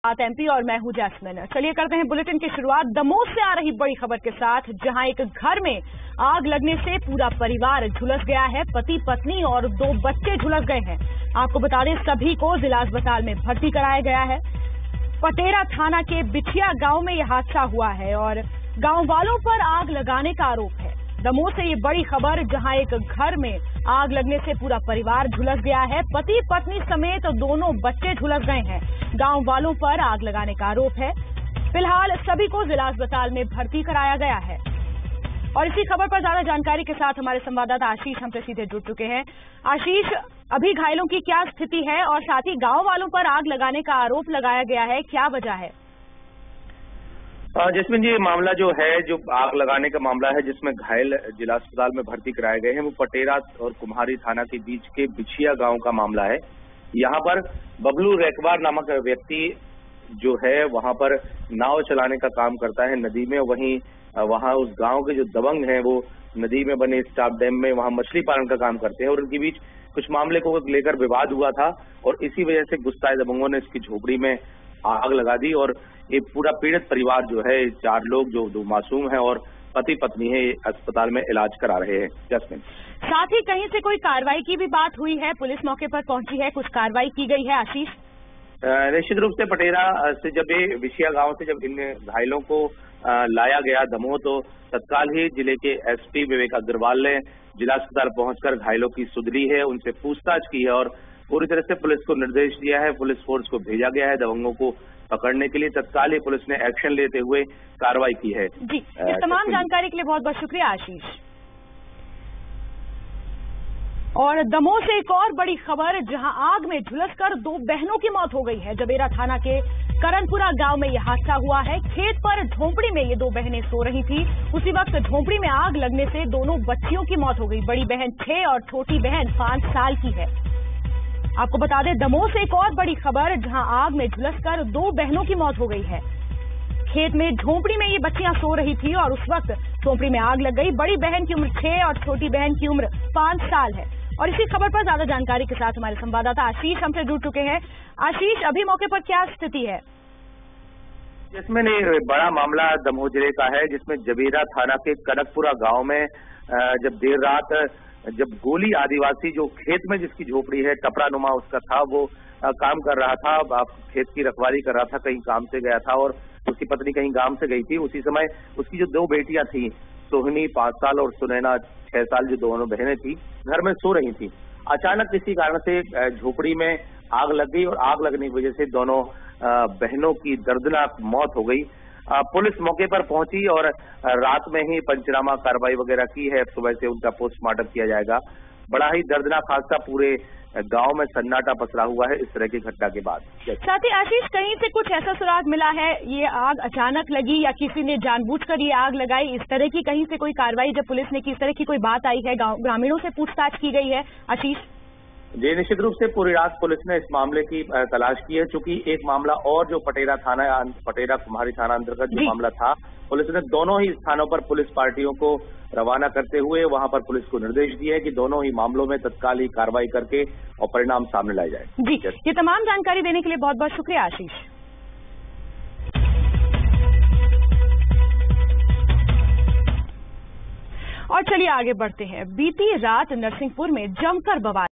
MP और मैं हूं जैस्मिन। चलिए करते हैं बुलेटिन की शुरुआत दमोह से आ रही बड़ी खबर के साथ, जहां एक घर में आग लगने से पूरा परिवार झुलस गया है। पति पत्नी और 2 बच्चे झुलस गए हैं। आपको बता दें, सभी को जिला अस्पताल में भर्ती कराया गया है। पटेरा थाना के बिछिया गांव में यह हादसा हुआ है और गांव वालों पर आग लगाने का आरोप है। दमोह से ये बड़ी खबर, जहां एक घर में आग लगने से पूरा परिवार झुलस गया है। पति पत्नी समेत दोनों बच्चे झुलस गए हैं। गांव वालों पर आग लगाने का आरोप है। फिलहाल सभी को जिला अस्पताल में भर्ती कराया गया है। और इसी खबर पर ज्यादा जानकारी के साथ हमारे संवाददाता आशीष हमसे सीधे जुड़ चुके हैं। आशीष, अभी घायलों की क्या स्थिति है और साथ ही गांव वालों पर आग लगाने का आरोप लगाया गया है, क्या वजह है? जैस्मिन जी, मामला जो है, जो आग लगाने का मामला है, जिसमें घायल जिला अस्पताल में भर्ती कराए गए हैं, वो पटेरा और कुम्हारी थाना के बीच के बिछिया गांव का मामला है। यहाँ पर बबलू रेकवार नामक व्यक्ति जो है, वहां पर नाव चलाने का काम करता है नदी में। वहीं वहां उस गांव के जो दबंग हैं, वो नदी में बने स्टाफ डैम में वहां मछली पालन का काम करते हैं और उनके बीच कुछ मामले को लेकर विवाद हुआ था और इसी वजह से गुस्साए दबंगों ने इसकी झोपड़ी में आग लगा दी और ये पूरा पीड़ित परिवार जो है, 4 लोग जो 2 मासूम हैं और पति पत्नी है, अस्पताल में इलाज करा रहे हैं। जैस्मिन, साथ ही कहीं से कोई कार्रवाई की भी बात हुई है? पुलिस मौके पर पहुंची है, कुछ कार्रवाई की गई है? आशीष, निश्चित रूप से पटेरा से जब ये विछिया गांव से जब इन घायलों को लाया गया दमोह, तो तत्काल ही जिले के एसपी विवेक अग्रवाल ने जिला अस्पताल पहुंचकर घायलों की सुधरी है, उनसे पूछताछ की है और पूरी तरह से पुलिस को निर्देश दिया है। पुलिस फोर्स को भेजा गया है दबंगों को पकड़ने के लिए। तत्काल ही पुलिस ने एक्शन लेते हुए कार्रवाई की है। जी, इस तमाम जानकारी के लिए बहुत बहुत शुक्रिया आशीष। और दमोह से एक और बड़ी खबर, जहां आग में झुलसकर 2 बहनों की मौत हो गई है। जबेरा थाना के करनपुरा गांव में यह हादसा हुआ है। खेत पर झोंपड़ी में ये 2 बहनें सो रही थी। उसी वक्त झोंपड़ी में आग लगने से दोनों बच्चियों की मौत हो गई। बड़ी बहन 6 और छोटी बहन 5 साल की है। आपको बता दें, दमोह से एक और बड़ी खबर, जहां आग में झुलसकर 2 बहनों की मौत हो गई है। खेत में झोंपड़ी में ये बच्चियां सो रही थी और उस वक्त झोंपड़ी में आग लग गई। बड़ी बहन की उम्र 6 और छोटी बहन की उम्र 5 साल है। और इसी खबर पर ज्यादा जानकारी के साथ हमारे संवाददाता आशीष हमसे जुड़ चुके हैं। आशीष, अभी मौके पर क्या स्थिति है? इसमें बड़ा मामला दमोह जिले का है, जिसमें जबेरा थाना के कनकपुरा गांव में जब देर रात जब गोली आदिवासी जो खेत में जिसकी झोपड़ी है, टपरा नुमा उसका था, वो काम कर रहा था, खेत की रखवाली कर रहा था, कहीं काम से गया था और उसकी पत्नी कहीं काम से गई थी। उसी समय उसकी जो 2 बेटियां थी, सोहनी 5 साल और सुनैना 6 साल, जो दोनों बहनें थी, घर में सो रही थी। अचानक किसी कारण से झोपड़ी में आग लग गई और आग लगने की वजह से दोनों बहनों की दर्दनाक मौत हो गई। पुलिस मौके पर पहुंची और रात में ही पंचनामा कार्रवाई वगैरह की है। सुबह से उनका पोस्टमार्टम किया जाएगा। बड़ा ही दर्दनाक हादसा, पूरे गांव में सन्नाटा पसरा हुआ है इस तरह की घटना के बाद। साथ ही आशीष, कहीं से कुछ ऐसा सुराग मिला है, ये आग अचानक लगी या किसी ने जानबूझकर ये आग लगाई, इस तरह की कहीं से कोई कार्रवाई जब पुलिस ने की, इस तरह की कोई बात आई है? ग्रामीणों से पूछताछ की गई है? आशीष जी, निश्चित रूप से पूरी रात पुलिस ने इस मामले की तलाश की है, चूंकि एक मामला और जो पटेरा कुम्हारी थाना अंतर्गत जो मामला था, पुलिस ने दोनों ही स्थानों पर पुलिस पार्टियों को रवाना करते हुए वहां पर पुलिस को निर्देश दिए है कि दोनों ही मामलों में तत्काल ही कार्रवाई करके और परिणाम सामने लाए जाए। जी, ये तमाम जानकारी देने के लिए बहुत बहुत शुक्रिया आशीष। और चलिए आगे बढ़ते हैं। बीती रात नरसिंहपुर में जमकर बवाल